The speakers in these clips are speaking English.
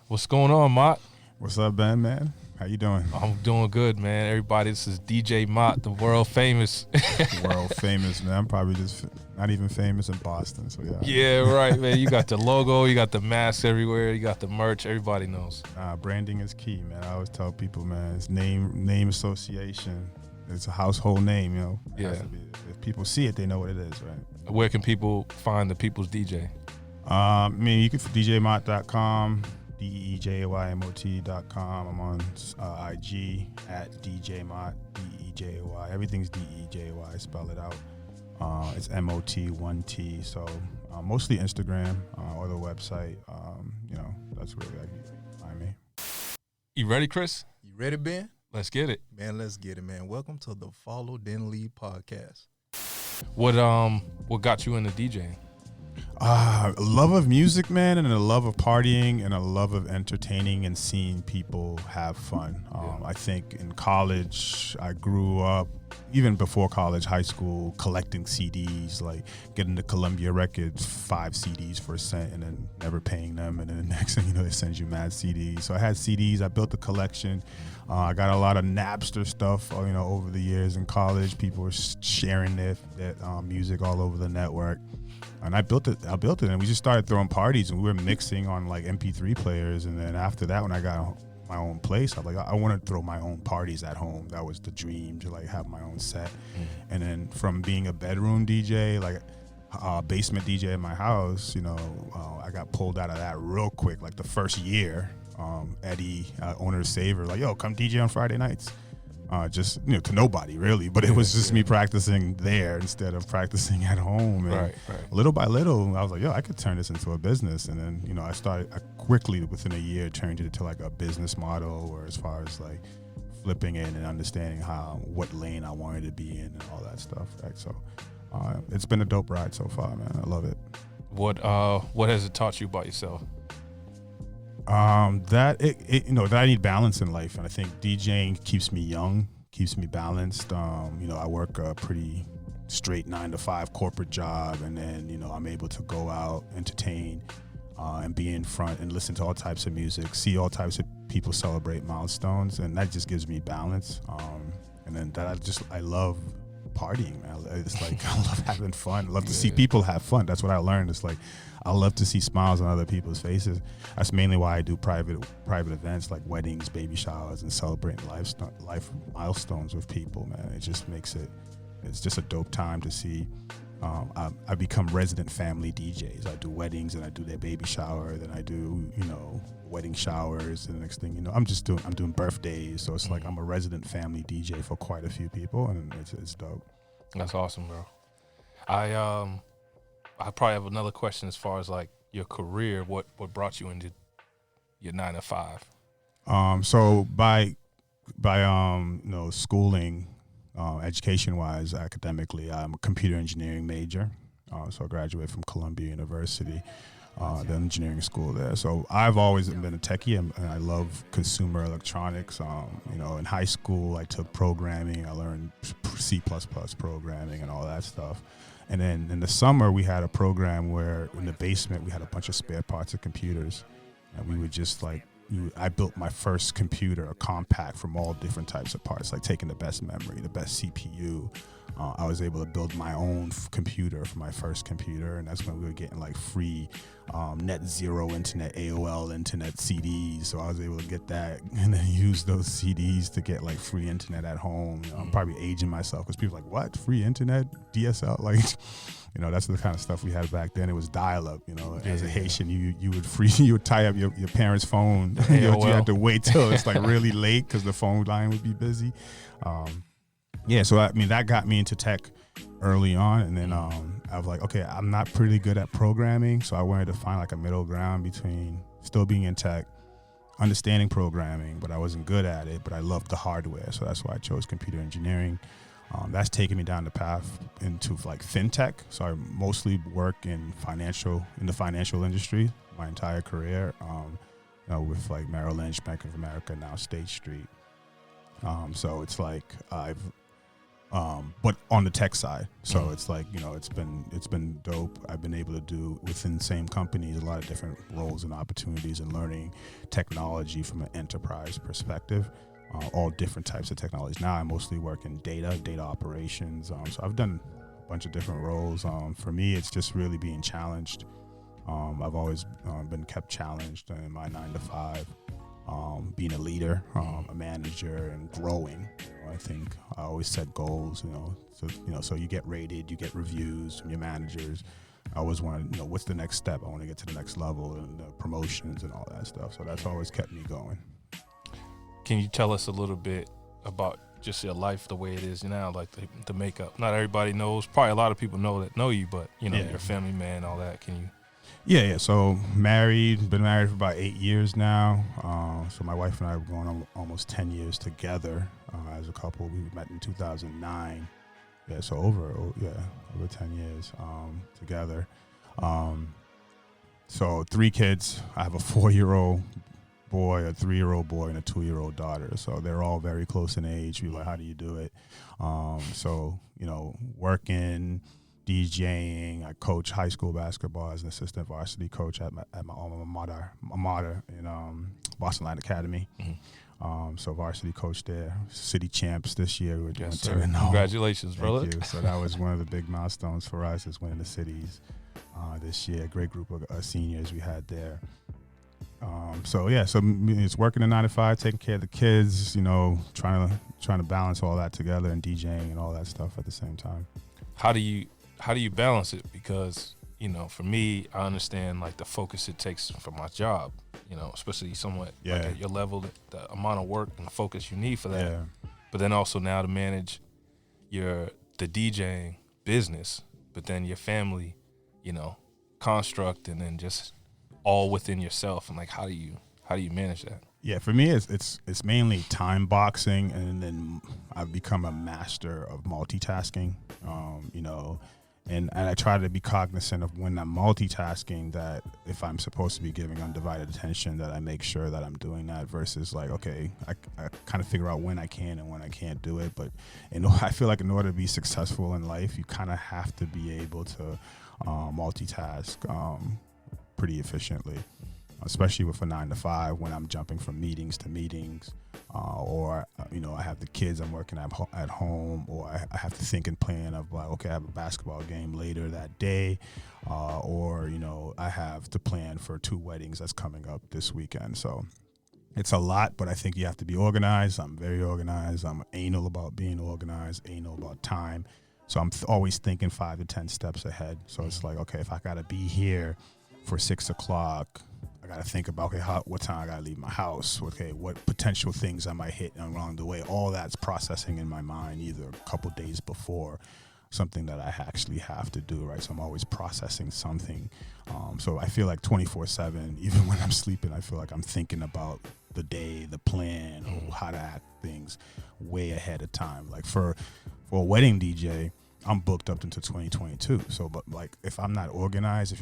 What's going on, Mott? What's up, Ben, man? How you doing? I'm doing good, man. Everybody, this is Deejay Mott, the world famous. World famous, man. I'm probably just not even famous in Boston, so yeah. Yeah, right, man. You got the logo, you got the masks everywhere, you got the merch. Everybody knows. Branding is key, man. I always tell people, man, it's name association. It's a household name, you know. Yeah. If people see it, they know what it is, right? Where can people find the People's DJ? You can DJMott.com, DEJYMOT.com. I'm on IG at DJMott, DEJY. Everything's DEJY. Spell it out. It's MOT1T. So mostly Instagram or the website. That's where you find me. You ready, Chris? You ready, Ben? Let's get it. Man, let's get it, man. Welcome to the Follow Then Lead podcast. What got you into DJing? A love of music, man, and a love of partying and a love of entertaining and seeing people have fun. I think in college, I grew up, even before college, high school, collecting CDs, like getting the Columbia Records 5 CDs for $0.01 and then never paying them. And then the next thing you know, they send you mad CDs. So I had CDs. I built a collection. I got a lot of Napster stuff, over the years in college. People were sharing their music all over the network. And I built it, and we just started throwing parties, and we were mixing on like MP3 players. And then after that, when I got my own place, I was like, I want to throw my own parties at home. That was the dream, to like have my own set. And then from being a bedroom DJ, like basement DJ in my house, I got pulled out of that real quick. Like the first year, Eddie, owner of Savor, like, yo, come DJ on Friday nights. To nobody really, but it was just me practicing there instead of practicing at home. And Right. little by little, I was like, yo, I could turn this into a business. And then, I quickly, within a year, turned it into like a business model, or as far as like flipping it and understanding what lane I wanted to be in and all that stuff. Right. So it's been a dope ride so far, man. I love it. What has it taught you about yourself? That I need balance in life, and I think DJing keeps me young, keeps me balanced. I work a pretty straight 9-to-5 corporate job, and then I'm able to go out, entertain, and be in front and listen to all types of music, see all types of people celebrate milestones, and that just gives me balance. And then I love partying, man. It's like I love having fun. I love to see people have fun. That's what I learned. It's like I love to see smiles on other people's faces. That's mainly why I do private events like weddings, baby showers, and celebrating life milestones with people, man. It just makes it's just a dope time to see. I become resident family DJs. I do weddings and I do their baby shower. Then I do, wedding showers. And the next thing I'm doing birthdays. So it's like I'm a resident family DJ for quite a few people, and it's dope. That's awesome, bro. I probably have another question as far as like your career. What brought you into your 9-to-5? So by schooling, education-wise, academically, I'm a computer engineering major. So I graduated from Columbia University, the engineering school there. So I've always been a techie, and I love consumer electronics. In high school, I took programming. I learned C++ programming and all that stuff. And then in the summer, we had a program where in the basement, we had a bunch of spare parts of computers. And we would just I built my first computer, a compact, from all different types of parts, like taking the best memory, the best CPU. I was able to build my own computer for my first computer, and that's when we were getting like free net zero internet, AOL internet CDs. So I was able to get that and then use those CDs to get like free internet at home. I'm probably aging myself because people are like, what? Free internet? DSL? Like, that's the kind of stuff we had back then. It was dial-up, as a Haitian, you would tie up your parents' phone. You had to wait till it's like really late because the phone line would be busy. So that got me into tech early on, and then I was like, okay, I'm not pretty good at programming, so I wanted to find like a middle ground between still being in tech, understanding programming, but I wasn't good at it, but I loved the hardware, so that's why I chose computer engineering. That's taken me down the path into like fintech. So I mostly work in the financial industry my entire career, with like Merrill Lynch, Bank of America, now State Street. So it's like I've but on the tech side. So it's like, it's been dope. I've been able to do within the same companies a lot of different roles and opportunities and learning technology from an enterprise perspective, all different types of technologies. Now I mostly work in data operations. So I've done a bunch of different roles. For me, it's just really being challenged. I've always been kept challenged in my 9 to 5. Being a leader, a manager, and growing. I think I always set goals. So you get rated, you get reviews from your managers. I always want to, what's the next step? I want to get to the next level and promotions and all that stuff. So that's always kept me going. Can you tell us a little bit about just your life, the way it is now, like the makeup? Not everybody knows. Probably a lot of people know you, but you're a family man, all that. Can you? Yeah. So been married for about 8 years now. So my wife and I have gone on almost 10 years together as a couple. We met in 2009. Yeah, so over 10 years together. So 3 kids. I have a 4-year-old boy, a 3-year-old boy, and a 2-year-old daughter. So they're all very close in age. We're like, how do you do it? So working, DJing. I coach high school basketball as an assistant varsity coach at my alma mater in Boston Light Academy. Mm-hmm. So varsity coach there. City champs this year. We were doing 10-0. Congratulations, brother. Thank you. So that was one of the big milestones for us, is winning the cities this year. A great group of seniors we had there. So it's working a 9 to 5, taking care of the kids, trying to balance all that together, and DJing and all that stuff at the same time. How do you balance it? Because, for me, I understand like the focus it takes for my job, especially somewhat like at your level, the amount of work and the focus you need for that. Yeah. But then also now to manage the DJing business, but then your family, construct, and then just all within yourself. And like, how do you manage that? Yeah, for me, it's mainly time boxing, and then I've become a master of multitasking. And I try to be cognizant of when I'm multitasking, that if I'm supposed to be giving undivided attention, that I make sure that I'm doing that, versus like, okay, I kind of figure out when I can and when I can't do it. But I feel like in order to be successful in life, you kind of have to be able to multitask pretty efficiently, especially with a 9 to 5, when I'm jumping from meetings to meetings, or I have the kids, I'm working at home, or I have to think and plan of like, okay, I have a basketball game later that day, or I have to plan for 2 weddings that's coming up this weekend. So it's a lot, but I think you have to be organized. I'm very organized. I'm anal about being organized, anal about time. So I'm always thinking 5 to 10 steps ahead. So it's like, okay, if I got to be here for 6 o'clock, I got to think about, okay, what time I got to leave my house. Okay, what potential things I might hit along the way. All that's processing in my mind either a couple days before something that I actually have to do, right? So I'm always processing something. So I feel like 24/7, even when I'm sleeping, I feel like I'm thinking about the day, the plan, or how to act things way ahead of time. Like for a wedding DJ, I'm booked up into 2022. So, but like, if you're not organized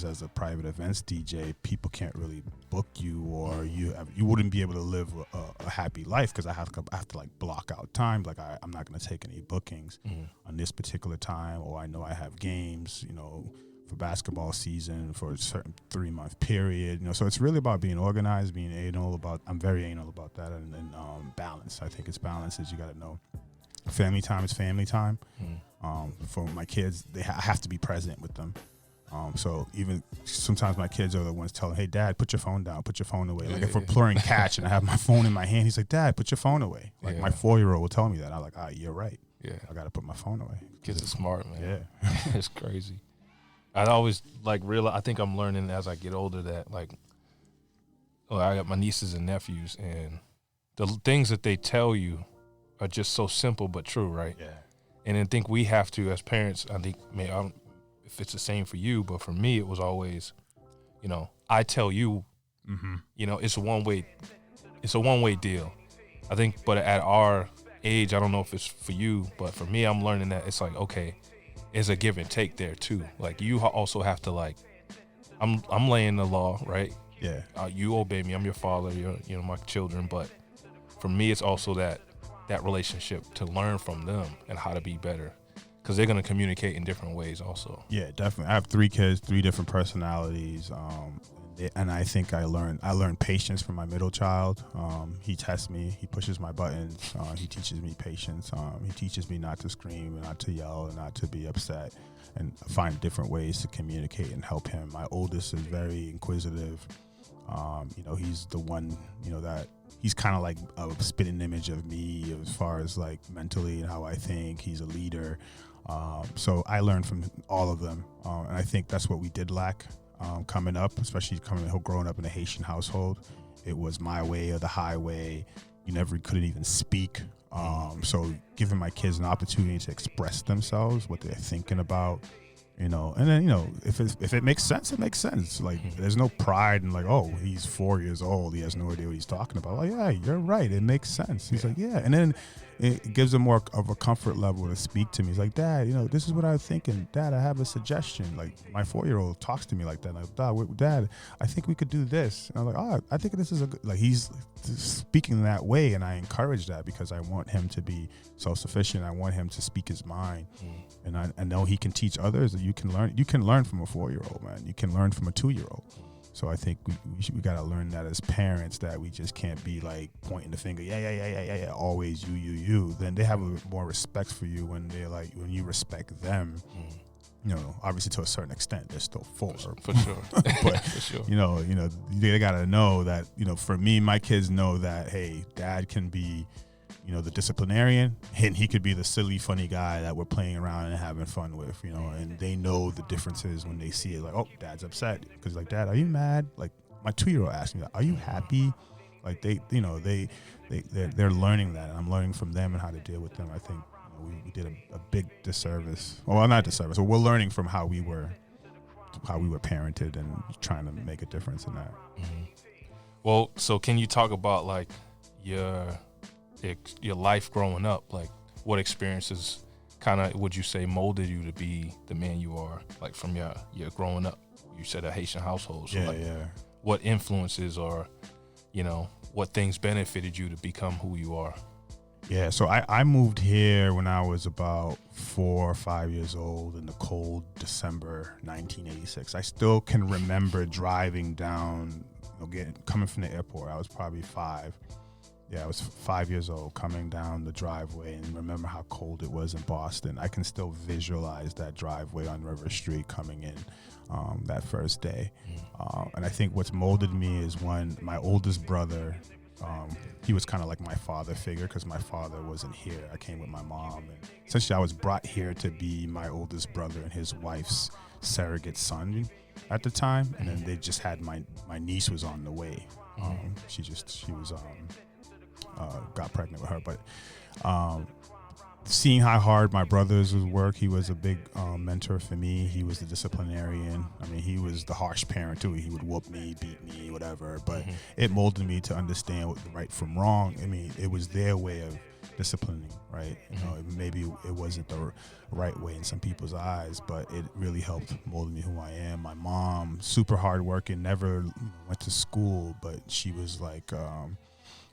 as a private events DJ, people can't really book you, or you wouldn't be able to live a happy life, because I have to like block out time. Like I'm not going to take any bookings on this particular time, or I know I have games, for basketball season for a certain 3-month period. So it's really about being organized, being anal about. I'm very anal about that, and then balance. I think it's balance. Is you got to know. Family time is family time. For my kids, I have to be present with them. So even sometimes my kids are the ones telling, "Hey, Dad, put your phone down, put your phone away." Like if we're playing catch and I have my phone in my hand, he's like, "Dad, put your phone away." Like my 4-year-old will tell me that. I'm like, "You're right. Yeah, I got to put my phone away." Kids are smart, man. Yeah, it's crazy. I always realize. I think I'm learning as I get older that I got my nieces and nephews, and the things that they tell you are just so simple but true, right? Yeah. And I think we have to, as parents, I think, maybe if it's the same for you, but for me, it was always, I tell you, it's a one-way deal. I think, but at our age, I don't know if it's for you, but for me, I'm learning that it's like, okay, it's a give and take there too. Like you also have to I'm laying the law, right? Yeah. You obey me. I'm your father. You're my children. But for me, it's also that that relationship to learn from them and how to be better, because they're going to communicate in different ways also. Yeah, definitely. I have 3 kids, 3 different personalities, and I think I learned patience from my middle child. He tests me, he pushes my buttons, he teaches me patience, he teaches me not to scream and not to yell and not to be upset, and find different ways to communicate and help him. My oldest is very inquisitive. He's the one, that he's kind of like a spitting image of me as far as like mentally and how I think. He's a leader. So I learned from all of them. And I think that's what we did lack coming up, especially growing up in a Haitian household. It was my way or the highway. You never couldn't even speak. So giving my kids an opportunity to express themselves, what they're thinking about, and then, if it makes sense, it makes sense. Like, there's no pride in like, oh, he's 4 years old, he has no idea what he's talking about. Like, yeah, you're right, it makes sense. He's like, yeah. And then it gives him more of a comfort level to speak to me. He's like, Dad, this is what I was thinking. Dad, I have a suggestion. Like, my 4-year-old talks to me like that. Like, Dad, I think we could do this. And I'm like, oh, I think this is a good, like, he's speaking that way, and I encourage that because I want him to be self-sufficient. I want him to speak his mind. And I know he can teach others that you can learn from a 4-year-old, man. You can learn from a 2-year-old. So I think we got to learn that as parents, that we just can't be like pointing the finger, yeah, always you. Then they have more respect for you when when you respect them. Obviously to a certain extent, they're still 4. For sure. But, for sure. They got to know that, for me, my kids know that, hey, Dad can be, the disciplinarian, and he could be the silly, funny guy that we're playing around and having fun with, and they know the differences when they see it. Like, oh, Dad's upset because, like, Dad, are you mad? Like, my 2-year-old asked me that. Are you happy? Like, they're learning that, and I'm learning from them and how to deal with them. I think we did a big disservice. Well, not disservice. So we're learning from how we were parented and trying to make a difference in that. Well, so can you talk about like your life growing up? Like, what experiences kind of would you say molded you to be the man you are, like from your growing up? You said a Haitian household. So what influences or, what things benefited you to become who you are? Yeah, so I moved here when I was about 4 or 5 years old in the cold December 1986. I still can remember driving down, coming from the airport. I was probably 5. Yeah, I was 5 years old, coming down the driveway, and remember how cold it was in Boston. I can still visualize that driveway on River Street coming in that first day. And I think what's molded me is when my oldest brother, he was kind of like my father figure because my father wasn't here. I came with my mom, and essentially I was brought here to be my oldest brother and his wife's surrogate son at the time. And then they just had my niece was on the way. She was got pregnant with her, but seeing how hard my brothers would work, he was a big mentor for me. He was the disciplinarian. I mean, he was the harsh parent too. He would whoop me, beat me, whatever, but it molded me to understand what right from wrong. I mean, it was their way of disciplining, right? Maybe it wasn't the right way in some people's eyes, but it really helped mold me who I am. My mom, super hardworking, never went to school, but she was like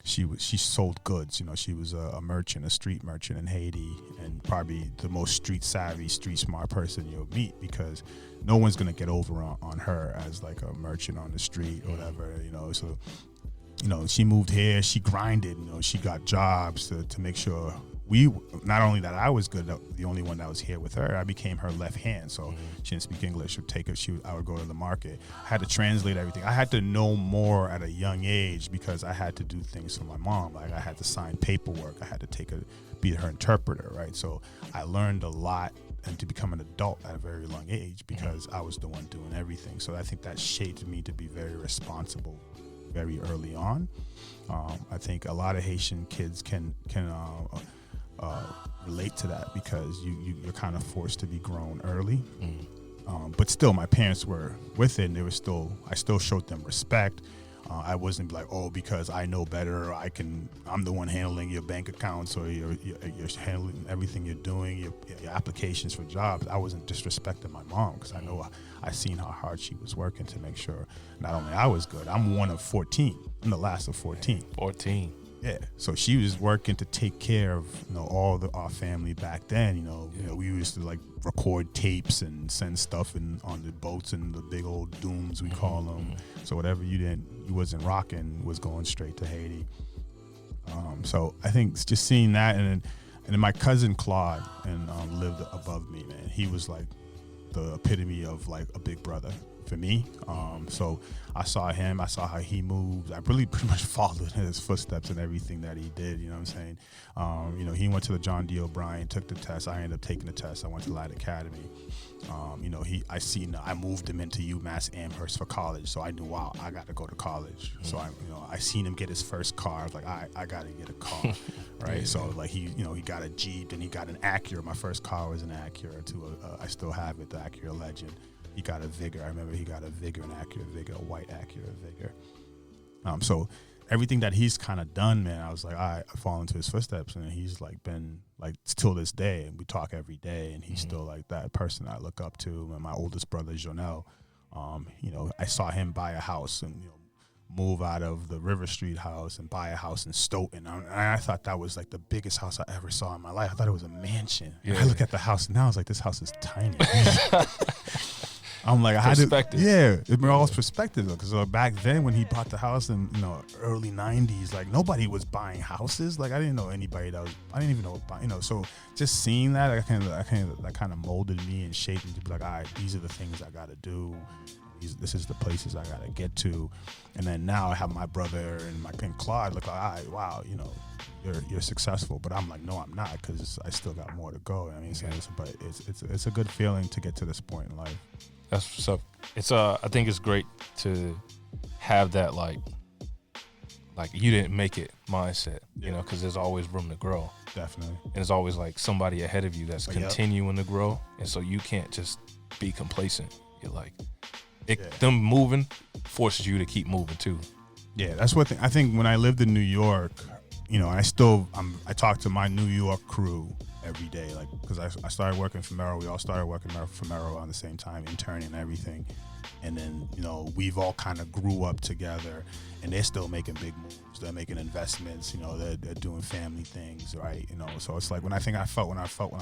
she sold goods. She was a merchant, a street merchant in Haiti, and probably the most street savvy, street smart person you'll meet, because no one's gonna get over on her as like a merchant on the street or whatever. So she moved here, she grinded. She got jobs to make sure not only that I was good, the only one that was here with her, I became her left hand. So she didn't speak English. I would go to the market. I had to translate everything. I had to know more at a young age because I had to do things for my mom. Like, I had to sign paperwork. I had to be her interpreter, right? So I learned a lot and to become an adult at a very young age because I was the one doing everything. So I think that shaped me to be very responsible very early on. I think a lot of Haitian kids can relate to that because you're kind of forced to be grown early. But still, my parents were with it, and I still showed them respect. I wasn't like, oh, because I know better, I'm the one handling your bank accounts or you're handling everything you're doing, your applications for jobs. I wasn't disrespecting my mom because I seen how hard she was working to make sure not only I was good. I'm one of 14. I'm the last of 14. Yeah, so she was working to take care of all our family back then. We used to like record tapes and send stuff on the boats and the big old dooms we call them. So whatever you wasn't rocking was going straight to Haiti. So I think just seeing that, and then my cousin Claude lived above me. Man, he was like the epitome of like a big brother for me. So I saw him, I saw how he moved. I really pretty much followed in his footsteps and everything that he did, you know what I'm saying? He went to the John D. O'Brien, took the test. I ended up taking the test. I went to Light Academy. I moved him into UMass Amherst for college. So I knew, wow, I got to go to college. So I seen him get his first car. I was like, I got to get a car, right? So like he got a Jeep, and he got an Acura. My first car was an Acura too. I still have it, the Acura Legend. He got a Vigor. I remember he got a Vigor, an Acura Vigor, a white Acura Vigor. So everything that he's kind of done, man, I was like, I fall into his footsteps, and he's like been like till this day, and we talk every day, and he's still like that person I look up to. And my oldest brother, Jonel, I saw him buy a house and move out of the River Street house and buy a house in Stoughton. And I thought that was like the biggest house I ever saw in my life. I thought it was a mansion. Yeah. I look at the house now, I was like, this house is tiny. I'm like, perspective. It's all perspective, though. Because back then, when he bought the house in early '90s, like nobody was buying houses. Like I didn't know anybody I didn't even know. So just seeing that, that kind of molded me and shaped me to be like, all right, these are the things I got to do. This is the places I got to get to. And then now I have my brother and my pink Claude. Like, all right, wow, you're successful. But I'm like, no, I'm not, because I still got more to go. I mean, but it's a good feeling to get to this point in life. That's what's up. It's I think it's great to have that like you didn't make it mindset, because there's always room to grow. Definitely. And there's always like somebody ahead of you that's continuing to grow, and so you can't just be complacent. You're like, them moving forces you to keep moving too. Yeah, that's what I think. When I lived in New York, I talk to my New York crew every day, like, because I started working for Merrill. We all started working for Merrill on the same time, interning and everything. And then, we've all kind of grew up together, and they're still making big moves. They're making investments, they're doing family things, right? So it's like when I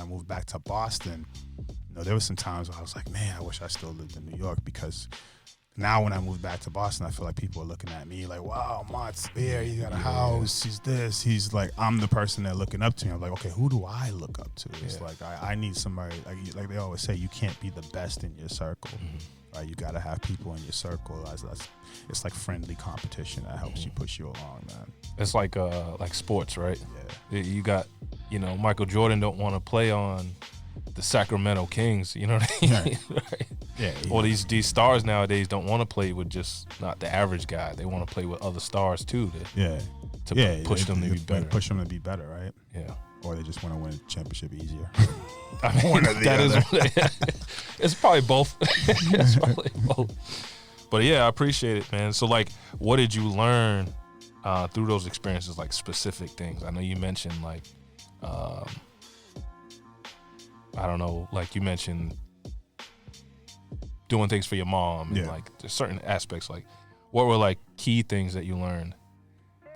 moved back to Boston, there was some times where I was like, man, I wish I still lived in New York, because now when I moved back to Boston, I feel like people are looking at me like, wow, Mott's here, he got a house, he's this. He's like, I'm the person they're looking up to me. I'm like, okay, who do I look up to? It's like, I need somebody, like they always say, you can't be the best in your circle. Right? You got to have people in your circle. It's like friendly competition that helps you push you along, man. It's like sports, right? Yeah. You got, Michael Jordan don't want to play on the Sacramento Kings, you know what I mean? Right? Yeah. Or these stars nowadays don't want to play with just not the average guy. They want to play with other stars too. To push them to be better. Push them to be better, right? Yeah. Or they just want to win a championship easier. I mean, one or the other. It's probably both. It's probably both. But yeah, I appreciate it, man. So like, what did you learn through those experiences? Like specific things. I know you mentioned like, I don't know, like you mentioned doing things for your mom, and like there's certain aspects. Like, what were like key things that you learned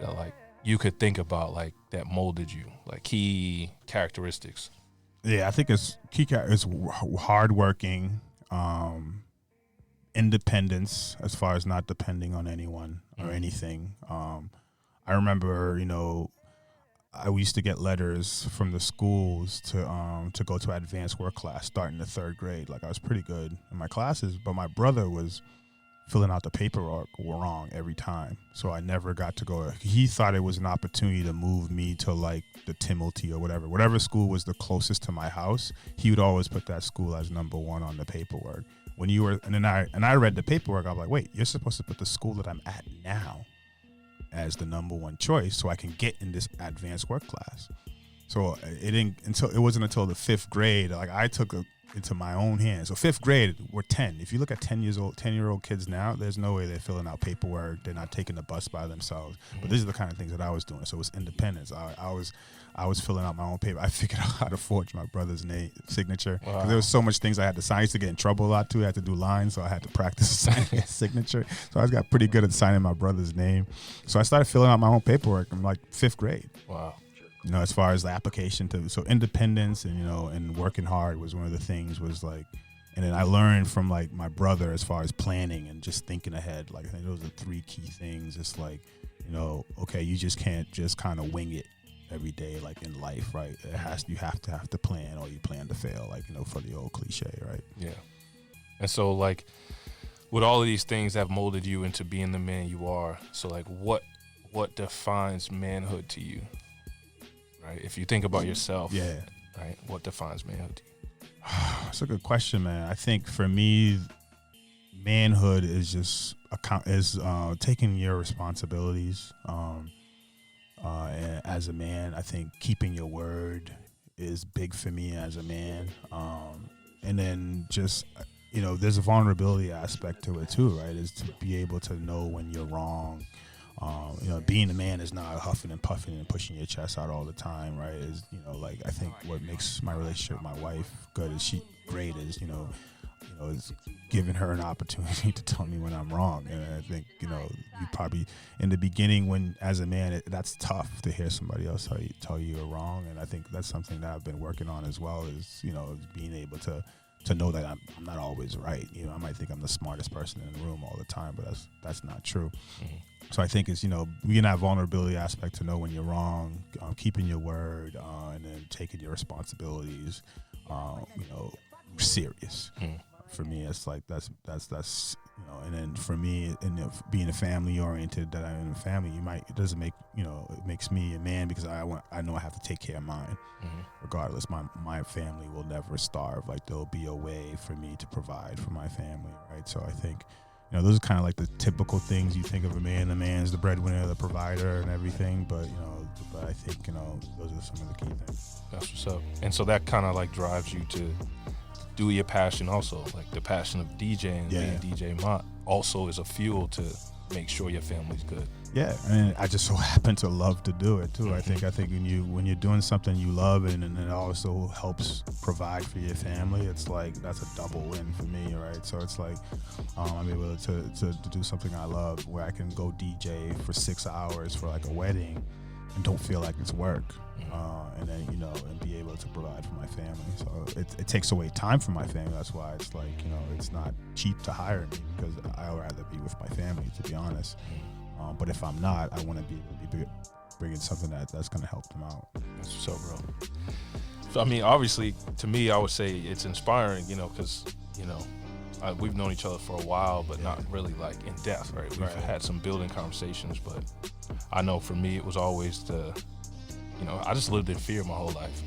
that like you could think about, like that molded you, like key characteristics? Yeah, I think it's hardworking, independence as far as not depending on anyone or anything. I remember, we used to get letters from the schools to go to advanced work class starting the 3rd grade. Like I was pretty good in my classes, but my brother was filling out the paperwork wrong every time. So I never got to go. He thought it was an opportunity to move me to like the Timothy or whatever school was the closest to my house. He would always put that school as number 1 on the paperwork. I read the paperwork. I was like, wait, you're supposed to put the school that I'm at now as the number 1 choice so I can get in this advanced work class. So it wasn't until the 5th grade, like I took into my own hands. So 5th grade, we're 10. If you look at 10-year-old kids now, there's no way they're filling out paperwork. They're not taking the bus by themselves. But these are the kind of things that I was doing. So it's independence. I was filling out my own paper. I figured out how to forge my brother's signature. Wow. There was so much things I had to sign. I used to get in trouble a lot too. I had to do lines, so I had to practice signing his signature. So I got pretty good at signing my brother's name. So I started filling out my own paperwork in like 5th grade. Wow. You know, as far as the application so independence and, you know, and working hard was one of the things was like, and then I learned from like my brother as far as planning and just thinking ahead. Like I think those are 3 key things. It's like, you know, okay, you just can't just kind of wing it every day, like in life, right? You have to plan, or you plan to fail, like, you know, for the old cliche, right? Yeah. And so like with all of these things that have molded you into being the man you are, so like what defines manhood to you? Right? If you think about yourself, right? What defines manhood to you? That's a good question, man. I think for me, manhood is just taking your responsibilities. And as a man, I think keeping your word is big for me as a man. And then just, you know, there's a vulnerability aspect to it too, right? Is to be able to know when you're wrong. You know, being a man is not huffing and puffing and pushing your chest out all the time, right? Is, you know, like I think what makes my relationship with my wife great is, you know, is giving her an opportunity to tell me when I'm wrong. And I think, you know, you probably in the beginning when as a man, that's tough to hear somebody else tell you you're wrong. And I think that's something that I've been working on as well, is, you know, being able to know that I'm not always right. You know, I might think I'm the smartest person in the room all the time, but that's not true. Mm-hmm. So I think it's, you know, being that vulnerability aspect to know when you're wrong, keeping your word, and then taking your responsibilities, you know, serious. Mm-hmm. For me, it's like that's you know, and then for me, and being a family oriented, that I'm in a family, it makes me a man because I know I have to take care of mine. Mm-hmm. Regardless, my family will never starve. Like there'll be a way for me to provide for my family, right? So I think, you know, those are kind of like the typical things you think of a man. The man's the breadwinner, the provider, and everything. But you know, I think, you know, those are some of the key things. That's what's up. And so that kind of like drives you to do your passion also, like the passion of DJing and being DJ Mott also is a fuel to make sure your family's good. Yeah, and I just so happen to love to do it too. Mm-hmm. I think when you're doing something you love and it also helps provide for your family, it's like that's a double win for me, right? So it's like I'm able to do something I love where I can go DJ for 6 hours for like a wedding and don't feel like it's work. And then, you know, and be able to provide for my family. So it takes away time from my family. That's why it's like, you know, it's not cheap to hire me because I'd rather be with my family, to be honest. But if I'm not, I want to be able to be bringing something that's going to help them out. That's so, bro. So, I mean, obviously, to me, I would say it's inspiring, you know, because, you know, we've known each other for a while, but not really like in depth, right? We've had some building conversations, but I know for me, it was always you know, I just lived in fear my whole life.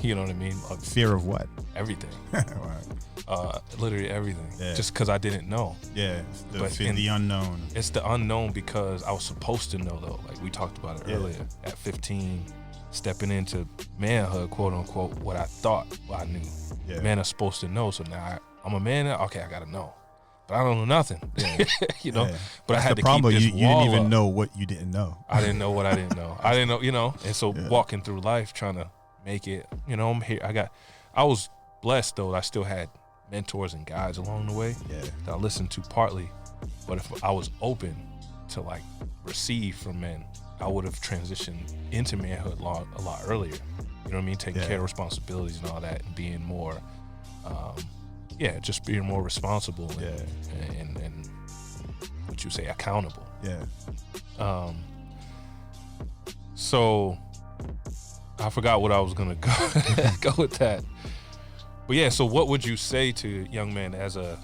You know what I mean? Fear of what? Everything. Right. Literally everything. Yeah. Just because I didn't know. Yeah, the unknown. It's the unknown because I was supposed to know, though. Like we talked about it earlier. At 15, stepping into manhood, quote unquote, what I thought I knew. Yeah. Men are supposed to know. So now I'm a man now. Okay, I got to know. But I don't know nothing, you know. Yeah. But that's I had the to keep this you didn't even know what you didn't know. I didn't know what I didn't know. I didn't know, you know. And so walking through life, trying to make it, you know, I'm here. I was blessed though. I still had mentors and guides along the way that I listened to partly. But if I was open to like receive from men, I would have transitioned into manhood a lot earlier. You know what I mean? Taking care of responsibilities and all that, and being more. Just being more responsible and what you say, accountable. Yeah. So I forgot what I was gonna go with that. But yeah, so what would you say to young men as the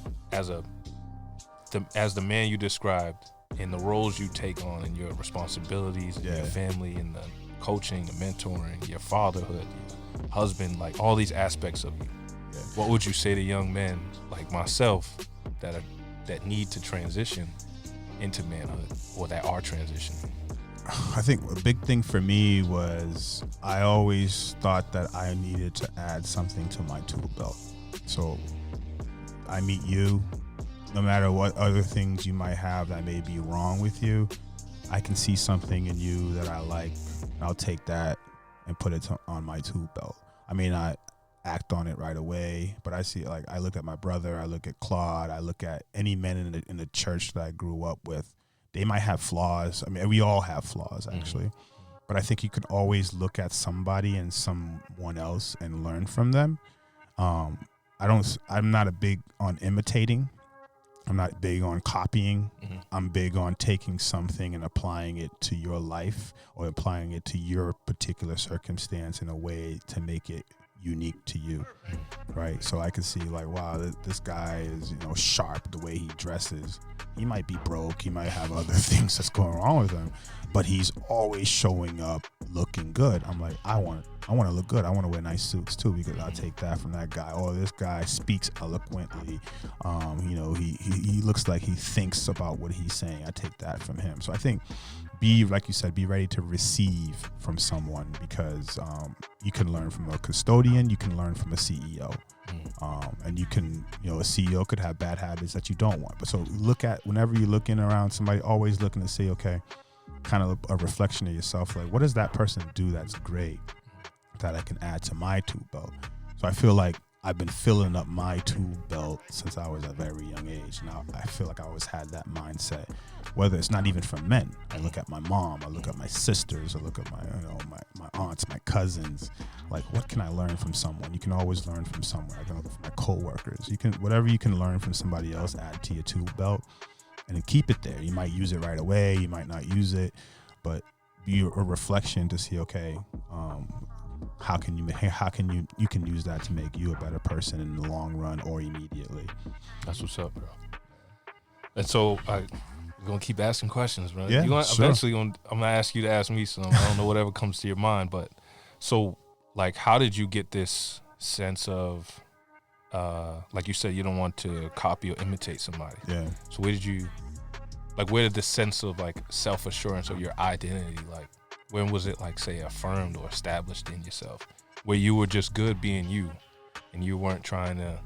man you described in the roles you take on and your responsibilities in your family and the coaching, the mentoring, your fatherhood, your husband, like all these aspects of you? What would you say to young men like myself that need to transition into manhood or that are transitioning? I think a big thing for me was I always thought that I needed to add something to my tool belt. So I meet you, no matter what other things you might have that may be wrong with you, I can see something in you that I like, and I'll take that and put it on my tool belt. I may not act on it right away, but I see, like, I look at my brother, I look at Claude, I look at any men in the church that I grew up with. They might have flaws. I mean, we all have flaws, actually. But I think you can always look at somebody and someone else and learn from them. I'm not a big on imitating. I'm not big on copying. I'm big on taking something and applying it to your life or applying it to your particular circumstance in a way to make it unique to you, right? So I can see, like, wow, this guy is, sharp the way he dresses. He might be broke. He might have other things that's going wrong with him, but he's always showing up looking good. I'm like, I want to look good. I want to wear nice suits too, because I take that from that guy. Oh, this guy speaks eloquently. He looks like he thinks about what he's saying. I take that from him. So I think, like you said, be ready to receive from someone, because you can learn from a custodian, you can learn from a CEO. And you can, a CEO could have bad habits that you don't want. But so whenever you're looking around somebody, always looking to say, okay, kind of a reflection of yourself. Like, what does that person do that's great that I can add to my tool belt? So I feel like I've been filling up my tool belt since I was a very young age. Now I feel like I always had that mindset, whether it's not even from men. I look at my mom, I look at my sisters, I look at my aunts, my cousins. Like, what can I learn from someone? You can always learn from someone. I can learn from my coworkers. Whatever you can learn from somebody else, add to your tool belt, and then keep it there. You might use it right away, you might not use it, but be a reflection to see, okay, how can you can use that to make you a better person in the long run or immediately. That's what's up, bro. And so we're gonna keep asking questions, bro. Yeah, sure. Eventually I'm gonna ask you to ask me some. I don't know whatever comes to your mind, but so, like, how did you get this sense of, like you said, you don't want to copy or imitate somebody? Yeah. So where did the sense of, like, self-assurance or your identity, like, when was it, like, say, affirmed or established in yourself, where you were just good being you and you weren't trying to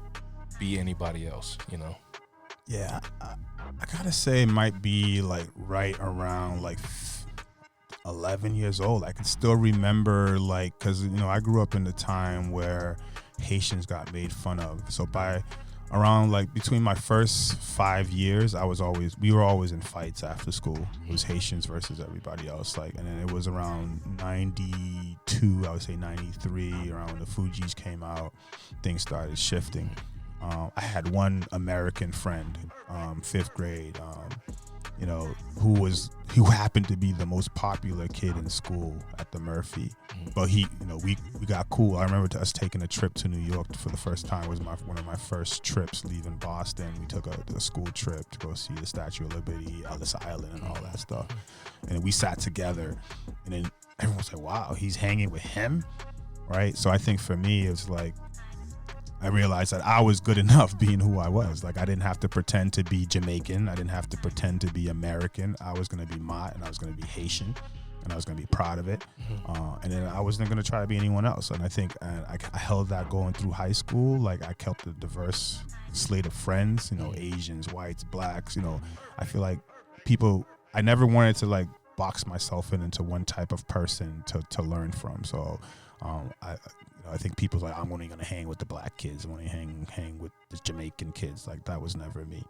be anybody else, Yeah, I gotta say it might be, like, right around, like, 11 years old. I can still remember, like, because, I grew up in the time where Haitians got made fun of. So by around, like, between my first 5 years, we were always in fights after school. It was Haitians versus everybody else. Like, and then it was around 92, I would say 93, around when the Fugees came out, things started shifting. I had one American friend, 5th grade, who happened to be the most popular kid in school at the Murphy. But we got cool. I remember us taking a trip to New York for the first time. It was one of my first trips leaving Boston. We took a school trip to go see the Statue of Liberty, Ellis Island, and all that stuff. And we sat together, and then everyone was like, wow, he's hanging with him, right? So I think for me, it's like, I realized that I was good enough being who I was. Like, I didn't have to pretend to be Jamaican. I didn't have to pretend to be American. I was going to be Mott, and I was going to be Haitian, and I was going to be proud of it. And then I wasn't going to try to be anyone else. And I think I held that going through high school. Like, I kept a diverse slate of friends, Asians, whites, blacks. I feel like I never wanted to, like, box myself into one type of person to learn from. So I think people's like, I'm only going to hang with the black kids. I'm only hang with the Jamaican kids. Like, that was never me.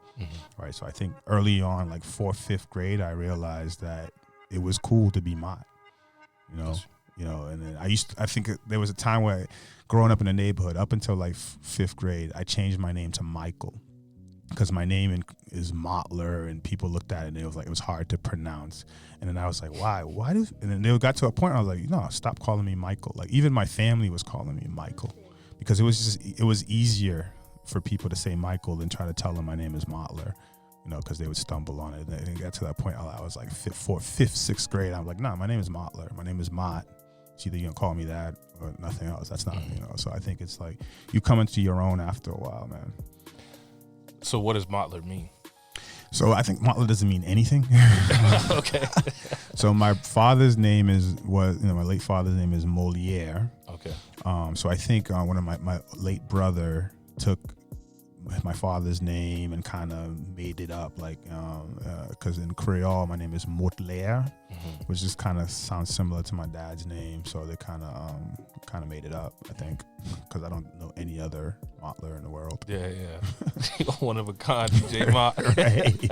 Right. So I think early on, like 4th, 5th grade, I realized that it was cool to be Mott, and then I think there was a time where, growing up in the neighborhood, up until like 5th grade, I changed my name to Michael, because my name is Mothler, and people looked at it and it was hard to pronounce. And then I was like, why? And then they got to a point where I was like, no, stop calling me Michael. Like, even my family was calling me Michael, because it was easier for people to say Michael than try to tell them my name is Mothler, because they would stumble on it. And it got to that point, I was like 5th, 6th grade. I'm like, nah, my name is Mothler. My name is Mott. It's either you're going to call me that or nothing else. That's not, So I think it's like you come into your own after a while, man. So what does Mothler mean? So I think Mothler doesn't mean anything. Okay. So my father's name my late father's name is Moliere. Okay. So I think one of my late brother took my father's name and kind of made it up, like, because in Creole my name is Mothler, which just kind of sounds similar to my dad's name, so they kind of made it up, I think, because I don't know any other Mothler in the world. Yeah. One of a kind, Deejay Mott. Right.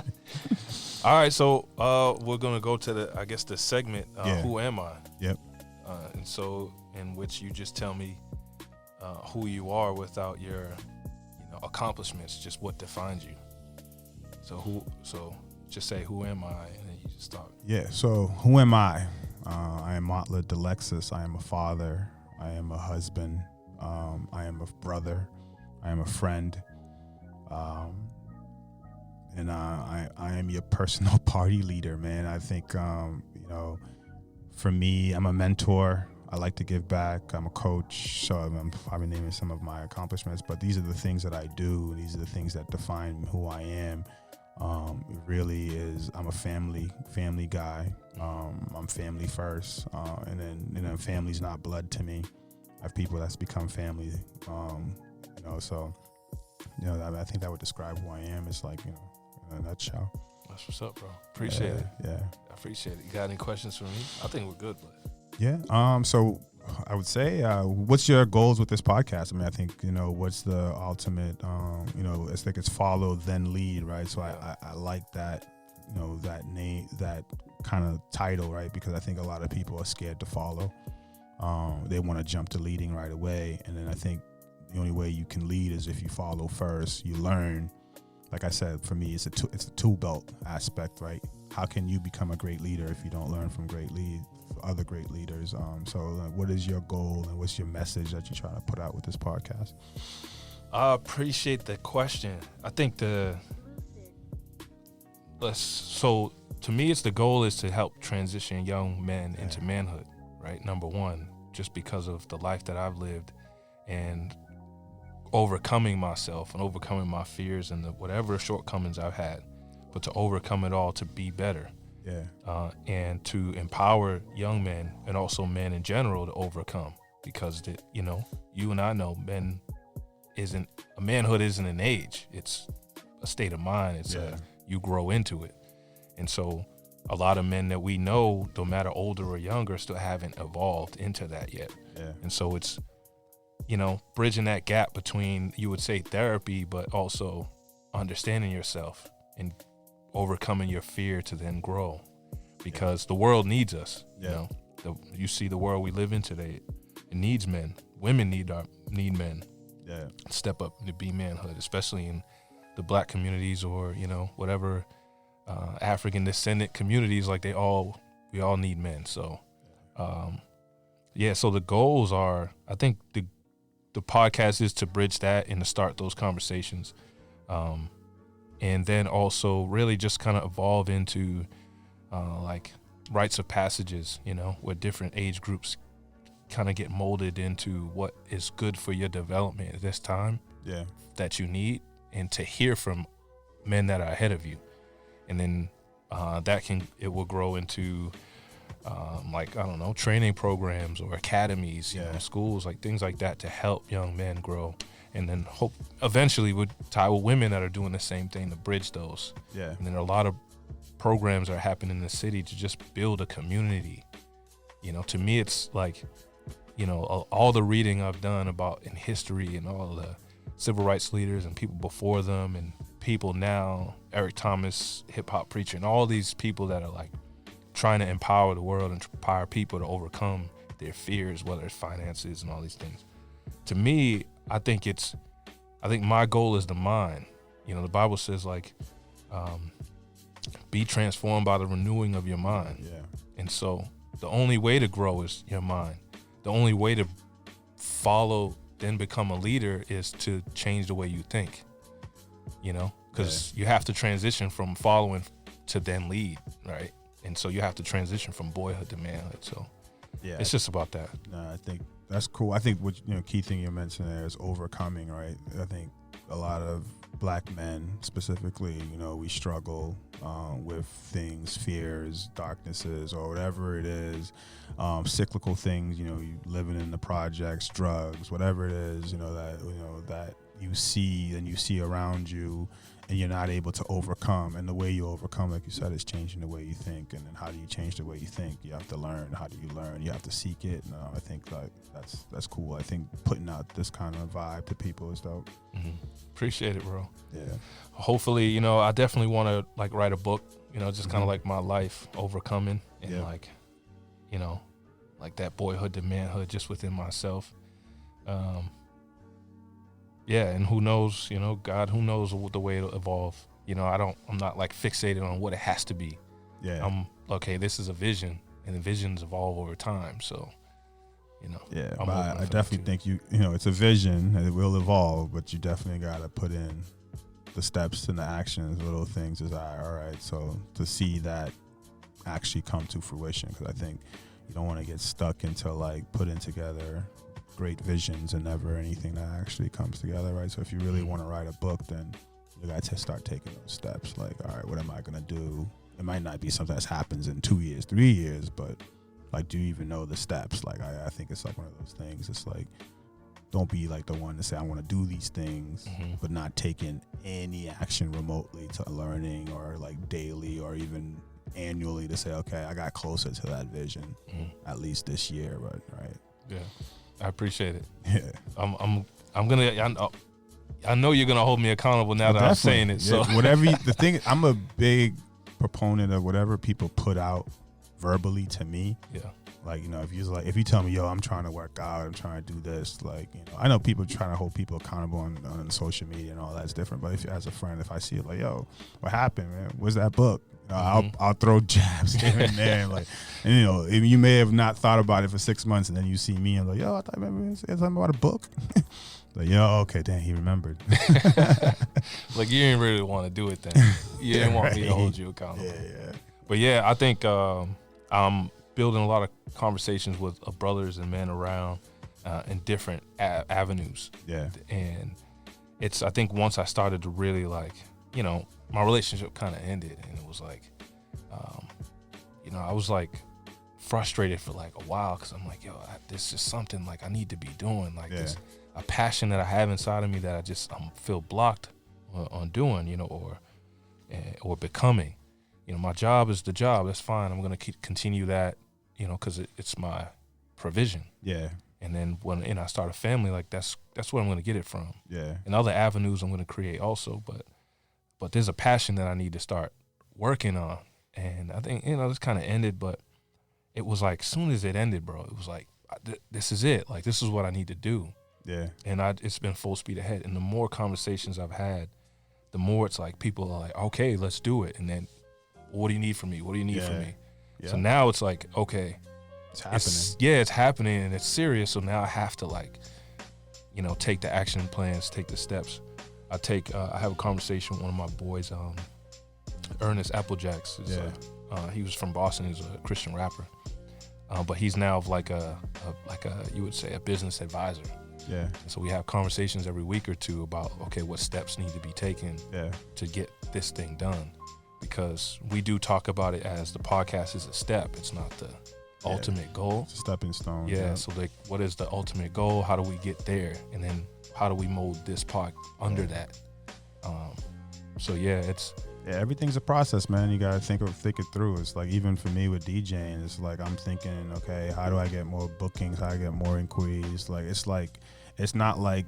All right, so we're gonna go to the segment. Who am I? Yep. And so, in which you just tell me who you are without your accomplishments, just what defines you. So just say, who am I, and then you just talk. Yeah, so who am I? I am Mothler Dalexis. I am a father. I am a husband. I am a brother. I am a friend. And I am your personal party leader, man. I think, for me, I'm a mentor. I like to give back. I'm a coach, so I'm probably naming some of my accomplishments, but these are the things that I do. These are the things that define who I am. It really is, I'm a family guy. I'm family first. And then, family's not blood to me. I have people that's become family, so, I think that would describe who I am. It's like, in a nutshell. That's what's up, bro. Appreciate it. Yeah. I appreciate it. You got any questions for me? I think we're good, but. Yeah. So I would say, what's your goals with this podcast? I mean, I think, what's the ultimate, it's like it's follow, then lead, right? So I like that, that name, that kind of title, right? Because I think a lot of people are scared to follow. They want to jump to leading right away. And then I think the only way you can lead is if you follow first, you learn. Like I said, for me, it's a tool belt aspect, right? How can you become a great leader if you don't learn from other great leaders? So what is your goal and what's your message that you're trying to put out with this podcast? I appreciate the question. I think to me, it's the goal is to help transition young men into manhood, right? Number one, just because of the life that I've lived and overcoming myself and overcoming my fears and whatever shortcomings I've had, but to overcome it all to be better. Yeah. And to empower young men and also men in general to overcome, because you and I know manhood isn't an age, it's a state of mind. It's you grow into it. And so a lot of men that we know, no matter older or younger, still haven't evolved into that yet. Yeah. And so it's, bridging that gap between, you would say, therapy, but also understanding yourself and overcoming your fear to then grow, because the world needs us. You see the world we live in today, it needs men. Women need men. Step up to be manhood, especially in the Black communities or whatever African descendant communities. Like we all need men. So so the goals are, I think the podcast is to bridge that and to start those conversations. And then also really just kind of evolve into like rites of passages, where different age groups kind of get molded into what is good for your development at this time that you need, and to hear from men that are ahead of you. And then it will grow into training programs or academies, schools, like things like that, to help young men grow. And then hope eventually would tie with women that are doing the same thing to bridge those. Yeah. And then a lot of programs are happening in the city to just build a community. To me, it's like, all the reading I've done about in history and all the civil rights leaders and people before them and people now, Eric Thomas, hip hop preacher, and all these people that are like trying to empower the world and empower people to overcome their fears, whether it's finances and all these things. To me, I think my goal is the mind. The Bible says be transformed by the renewing of your mind. Yeah. And so the only way to grow is your mind. The only way to follow, then become a leader, is to change the way you think, because you have to transition from following to then lead, right? And so you have to transition from boyhood to manhood. So it's just about that. No, I think that's cool. I think what key thing you mentioned there is overcoming, right? I think a lot of Black men specifically, we struggle with things, fears, darknesses, or whatever it is, cyclical things. You living in the projects, drugs, whatever it is. That you see around you, and you're not able to overcome. And the way you overcome, like you said, is changing the way you think. And then how do you change the way you think? You have to learn. How do you learn? You have to seek it. And I think like that's cool. I think putting out this kind of vibe to people is dope. Mm-hmm. Appreciate it, bro. Yeah. Hopefully, you know, I definitely want to like write a book, you know, just kind of like my life overcoming and like, you know, like that boyhood to manhood just within myself. Yeah, and who knows, you know, God, who knows the way it'll evolve. You know, I'm not like fixated on what it has to be. Yeah. I'm okay, this is a vision, and the visions evolve over time. So, you know. Yeah, but I definitely think you know, it's a vision and it will evolve, but you definitely got to put in the steps and the actions, little things as all right. So to see that actually come to fruition, because I think you don't want to get stuck into like putting together great visions and never anything that actually comes together, right? So if you really want to write a book, then you got to start taking those steps. Like, all right, what am I going to do? It might not be something that happens in 2 years, 3 years, but like, do you even know the steps? Like, I think it's like one of those things. It's like, don't be like the one to say, I want to do these things, but not taking any action remotely to learning or like daily or even annually to say, okay, I got closer to that vision at least this year, right? Yeah. I appreciate it. Yeah, I'm gonna. I know you're gonna hold me accountable now that I'm saying it. So whatever the thing, I'm a big proponent of whatever people put out verbally to me. Yeah. Like, you know, if you tell me, yo, I'm trying to work out, I'm trying to do this, like, you know, I know people trying to hold people accountable on social media and all that's different. But if as a friend, if I see it, like, yo, what happened, man? Where's that book? I'll throw jabs here and there, like, and you know, you may have not thought about it for 6 months, and then you see me and like, yo, I thought maybe you said something about a book. Like, yo, okay, damn, he remembered. Like, you didn't really want to do it then. You didn't want me to hold you accountable. Yeah. But yeah, I think I'm building a lot of conversations with brothers and men around in different avenues. Yeah. And I think once I started to really like, you know, my relationship kind of ended, and it was like, you know, I was like frustrated for like a while, because I'm like, yo, this is something like I need to be doing, like this a passion that I have inside of me that I just feel blocked on doing, you know, or becoming. You know, my job is the job. That's fine. I'm gonna continue that, you know, because it's my provision. Yeah. And then when I start a family, like that's where I'm gonna get it from. Yeah. And other avenues I'm gonna create also, but there's a passion that I need to start working on. And I think, you know, this kind of ended, but it was like, as soon as it ended, bro, it was like, this is it. Like, this is what I need to do. Yeah. And it's been full speed ahead. And the more conversations I've had, the more it's like people are like, okay, let's do it. And then, what do you need from me? What do you need from me? Yeah. So now it's like, okay, it's happening. It's happening, and it's serious. So now I have to, like, you know, take the action plans, take the steps. I have a conversation with one of my boys, Ernest Applejacks. He was from Boston. He's a Christian rapper, but he's now like a you would say a business advisor. Yeah. And so we have conversations every week or two about, okay, what steps need to be taken to get this thing done, because we do talk about it as the podcast is a step. It's not the ultimate goal. It's a stepping stone. Yeah. So like, what is the ultimate goal? How do we get there? And then how do we mold this pod under that? So everything's a process, man. You gotta think it through. It's like, even for me with DJing, it's like I'm thinking, okay, how do I get more bookings? How do I get more inquiries? Like, it's not like,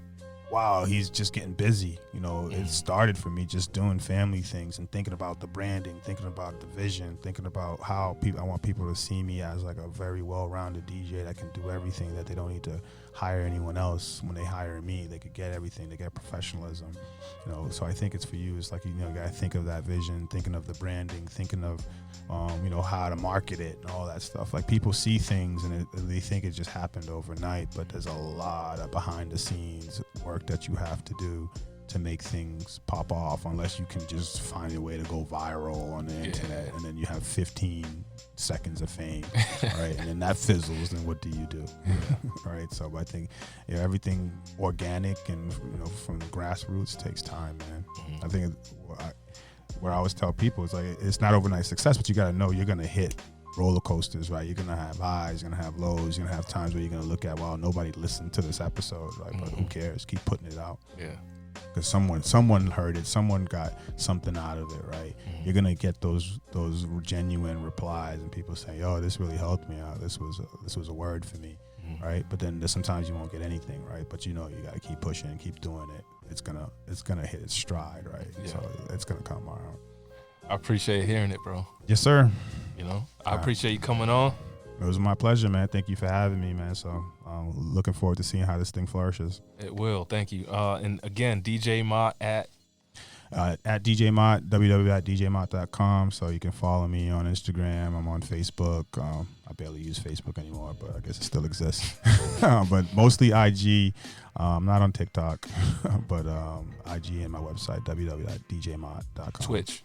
wow, he's just getting busy. You know, it started for me just doing family things and thinking about the branding, thinking about the vision, thinking about how I want people to see me as like a very well-rounded DJ that can do everything, that they don't need to hire anyone else. When they hire me, they could get everything, they get professionalism, you know. So I think it's for you, it's like, you know, you gotta think of that vision, thinking of the branding, thinking of you know, how to market it and all that stuff. Like, people see things and they think it just happened overnight, but there's a lot of behind the scenes work that you have to do to make things pop off, unless you can just find a way to go viral on the internet, and then you have 15 seconds of fame, right? And then that fizzles, then what do you do? Right? So I think, you know, everything organic and, you know, from the grassroots takes time, man. I think what I always tell people is, like, it's not overnight success, but you got to know you're going to hit roller coasters, right? You're going to have highs, you're going to have lows, you're going to have times where you're going to look at, well, nobody listened to this episode, right? But who cares? Keep putting it out. Yeah. because someone heard it, someone got something out of it, right? Mm-hmm. You're gonna get those genuine replies and people saying, "Oh, this really helped me out. This was a word for me," Mm-hmm. right? But then sometimes you won't get anything, right? But you gotta keep pushing and keep doing it. It's gonna hit its stride, right? Yeah. So it's gonna come around. I appreciate hearing it, bro. Yes, sir. I appreciate you coming on. It was my pleasure, man. Thank you for having me, man. So I'm looking forward to seeing how this thing flourishes. It will. Thank you. And again, Deejay Mott at Deejay Mott, www.djmott.com. So you can follow me on Instagram. I'm on Facebook. I barely use Facebook anymore, but I guess it still exists. But mostly IG. Not on TikTok, but IG and my website, www.djmott.com. Twitch.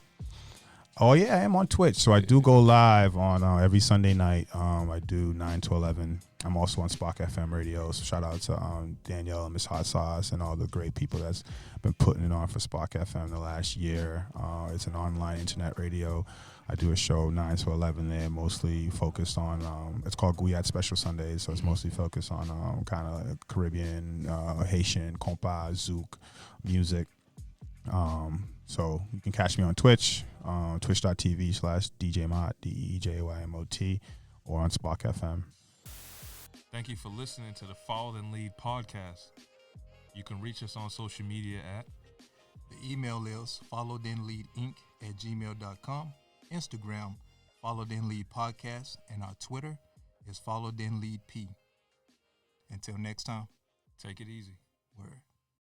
Oh, yeah, I am on Twitch. So I do go live on every Sunday night. I do 9 to 11. I'm also on Spark FM radio. So shout out to Danielle and Miss Hot Sauce and all the great people that's been putting it on for Spark FM the last year. It's an online internet radio. I do a show 9 to 11 there, mostly focused on, it's called Guyat Special Sundays. So it's mostly focused on kind of Caribbean, Haitian, compa, zouk music. So you can catch me on Twitch, twitch.tv/DJMott, DEJYMOT, or on Spark FM. Thank you for listening to the Follow Then Lead podcast. You can reach us on social media at The email is followthenleadinc@gmail.com, Instagram, Follow Then Lead Podcast, and our Twitter is Follow Then Lead P. Until next time, Take It Easy. word.